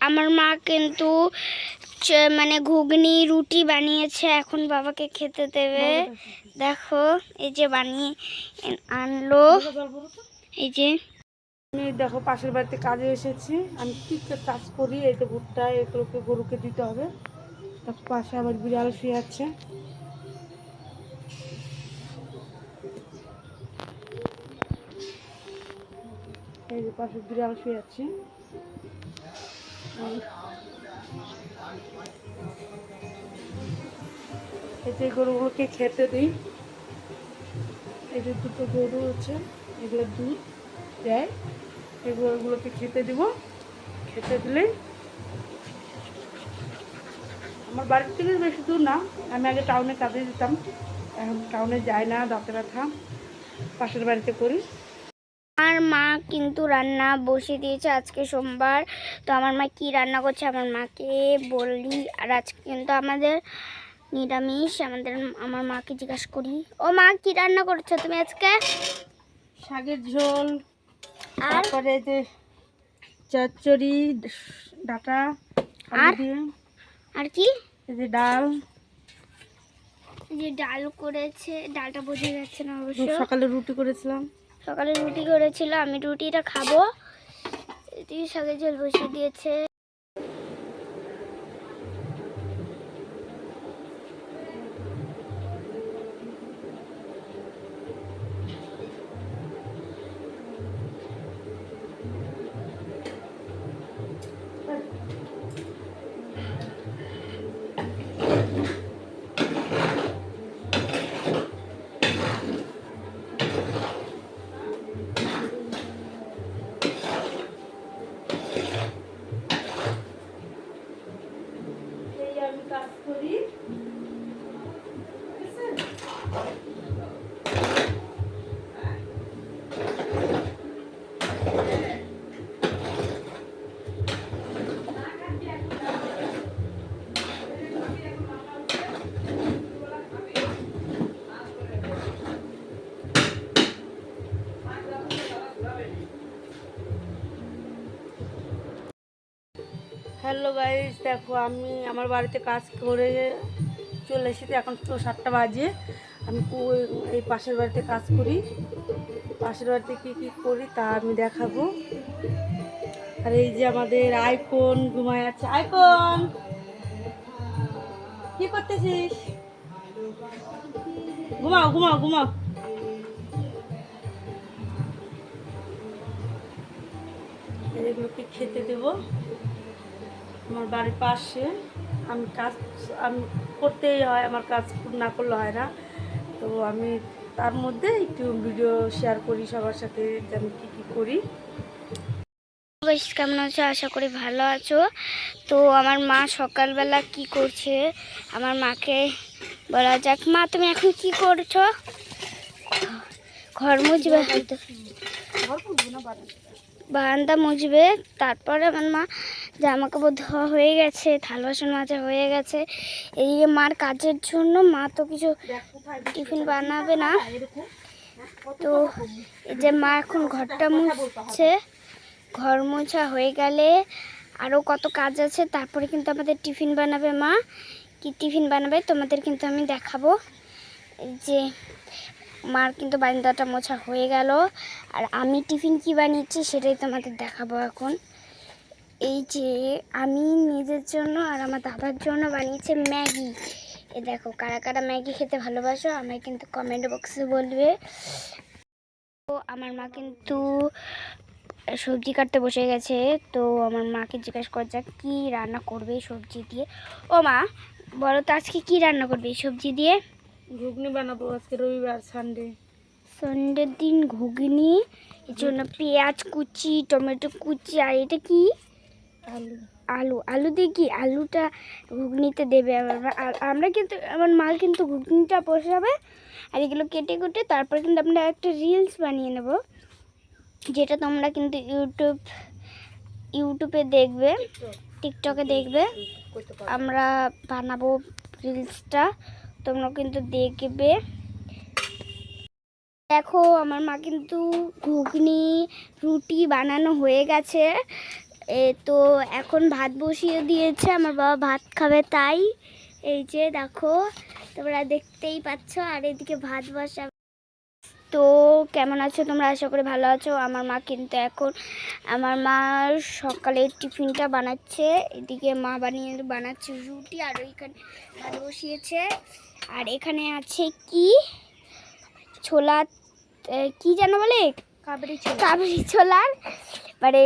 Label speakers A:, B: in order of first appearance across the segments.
A: আমার মা কিন্তু মানে ঘুগনি রুটি বানিয়েছে, এখন বাবাকে খেতে দেবে। দেখো এই যে বানিয়ে আনলো, এই যে
B: আমি দেখো পাশের বাড়িতে কাজে এসেছি। আমি কি কাজ করি, এই যে ভুট্টা এগুলোকে গরুকে দিতে হবে। দেখো পাশে আবার বিড়াল শুয়ে আছে। এই যে পাশে বিড়াল শুয়ে আছে। এই যে গরুগুলোকে খেতে দিই। এই যে দুটো গরু আছে, এগুলো দুধ দেয়। এই গরুগুলোকে খেতে দিব। খেতে দিলেই আমার বাড়ির থেকে বেশি দূর না, আমি আগে টাউনে কাজে দিতাম, এখন টাউনে যাই না, দাঁতে ব্যথা, পাশের বাড়িতে করি।
A: আমার মা কিন্তু রান্না বসিয়ে দিয়েছে, আজকে সোমবার। তো আমার মা কি রান্না করছে আমার মাকে বলি। আর আজকে কিন্তু আমাদের নিরামিষ। আমার মাকে জিজ্ঞাসা করি, ও মা কি রান্না করছো তুমি আজকে?
B: শাকের ঝোল, তারপরে যে চচ্চড়ি, ডাটা
A: আর
B: দিয়ে,
A: আর কি
B: এই যে ডাল।
A: এই যে ডাল করেছে, ডালটা বোঝা যাচ্ছে না অবশ্য।
B: সকালে রুটি করেছিলাম।
A: সকালে রুটি করেছিল, আমি রুটিটা খাবো। এদিকে শাকের ঝোল বসিয়ে দিয়েছে।
B: আমি কাজ করি। হ্যালো গাইস, দেখো আমি আমার বাড়িতে কাজ করে চলে এসেছি। এখন তো 7টা বাজে। আমি এই পাশের বাড়িতে কাজ করি। পাশের বাড়িতে কী কী করি তা আমি দেখাবো। আর এই যে আমাদের আইকন ঘুমায় আছে। আইকন, কি করতেছিস? ঘুমাও ঘুমাও ঘুমাও। এগুলোকে খেতে দেবো। আমার বাড়ির পাশে আমি করতেই হয়, আমার কাজ না করলে হয় না। তো আমি তার মধ্যে একটু ভিডিও শেয়ার করি সবার সাথে যে আমি কী কী করি।
A: বেশ, কেমন আছো? আশা করি ভালো আছো। তো আমার মা সকালবেলা কি করছে আমার মাকে বলা যাক। মা তুমি এখন কি করছো? ঘর মুছবে, হয়তো বারান্দা মুছবে। তারপরে আমার মা জামা কাপড় ধোয়া হয়ে গেছে, থালা বাসন মাজা হয়ে গেছে। এইদিকে মার কাজের জন্য মা তো কিছু টিফিন বানাবে না। তো এই যে মা এখন ঘরটা মুছছে। ঘর মোছা হয়ে গেলে আরও কত কাজ আছে, তারপরে কিন্তু আমাদের টিফিন বানাবে মা। কি টিফিন বানাবে তোমাদের কিন্তু আমি দেখাবো। এই যে মার কিন্তু বারান্দাটা মোছা হয়ে গেল, আর আমি টিফিন কি বানিয়েছি সেটাই তোমাদের দেখাবো এখন। এই যে আমি নিজের জন্য আর আমার দাদার জন্য বানিয়েছি ম্যাগি। এ দেখো, কারা কারা ম্যাগি খেতে ভালোবাসো আমায় কিন্তু কমেন্ট বক্সে বলবে। তো আমার মা কিন্তু সবজি কাটতে বসে গেছে। তো আমার মাকে জিজ্ঞাসা করা যাক কী রান্না করবে এই সবজি দিয়ে। ও মা, বলো তো আজকে কী রান্না করবে এই সবজি দিয়ে?
B: ঘুগনি বানাবো, আজকে রবিবার, সানডে।
A: সন্ডের দিন ঘুগনি, এর জন্য পেঁয়াজ কুচি, টমেটো কুচি, আর এটা কি?
B: আলু।
A: আলু। আলু দিয়ে কি আলুটা ঘুগনিতে দেবে? আমরা কিন্তু আমার মা কিন্তু ঘুগনিটা বসাবে, আর এগুলো কেটে কুটে তারপরে কিন্তু আমরা একটা রিলস বানিয়ে নেব, যেটা তোমরা কিন্তু ইউটিউবে দেখবে, টিকটকে দেখবে। আমরা বানাবো রিলসটা, তোমরা কিন্তু দেখবে। দেখো আমার মা কিন্তু ঘুগনি রুটি বানানো হয়ে গেছে। তো এখন ভাত বসিয়ে দিয়েছে, আমার বাবা ভাত খাবে তাই। এই যে দেখো, তোমরা দেখতেই পাচ্ছ, আর এদিকে ভাত বসা। তো কেমন আছো তোমরা? আশা করি ভালো আছো। আমার মা কিন্তু এখন আমার মা সকালে টিফিনটা বানাচ্ছে। এদিকে মা বানাচ্ছে রুটি, আর ওইখানে ভাত বসিয়েছে। আর এখানে আছে কি ছোলা, কি যেন বলে, কাবলি ছোলার মানে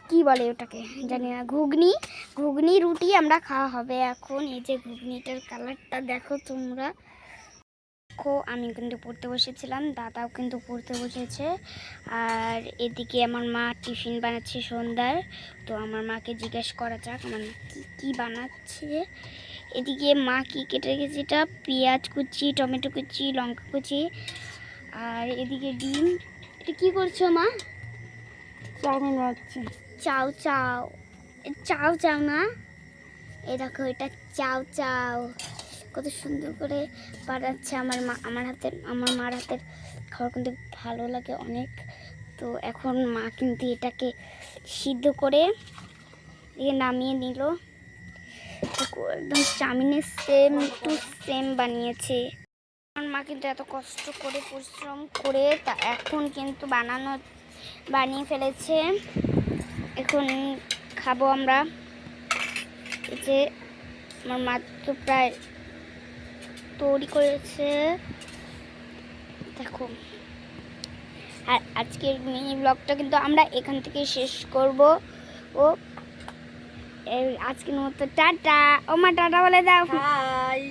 A: কি বলে ওটাকে জানি না, ঘুগনি। ঘুগনি রুটি আমরা খাওয়া হবে এখন। এই যে ঘুগনিটার কালারটা দেখো তোমরা। দেখো আমি কিন্তু পড়তে বসেছিলাম, দাদাও কিন্তু পড়তে বসেছে। আর এদিকে আমার মা টিফিন বানাচ্ছে সন্ধ্যার। তো আমার মাকে জিজ্ঞেস করা যাক আমার কি বানাচ্ছে। এদিকে মা কি কেটে রেখেছে, এটা পেঁয়াজ কুচি, টমেটো কুচি, লঙ্কা কুচি, আর এদিকে ডিম। এটা কি করছো মা?
B: চাউমিন বানাচ্ছি।
A: চাও চাও, চাও চাও না, এই দেখো এটা চাও চাও, কত সুন্দর করে বানাচ্ছে আমার মা। আমার মার হাতের খাবার কিন্তু ভালো লাগে অনেক। তো এখন মা কিন্তু এটাকে সিদ্ধ করে নামিয়ে নিল। একদম চাউমিনের সেম টু সেম বানিয়েছে। আমার মা কিন্তু এত কষ্ট করে পরিশ্রম করে তা এখন কিন্তু বানিয়ে ফেলেছে। এখন খাবো আমরা। এই যে আমার মা তো প্রায় তৈরি করেছে দেখো। আর আজকের মিনি ব্লগটা কিন্তু আমরা এখান থেকে শেষ করব। ও আজকের মতো টাটা। ও মা টাটা বলে দাও।
B: হাই।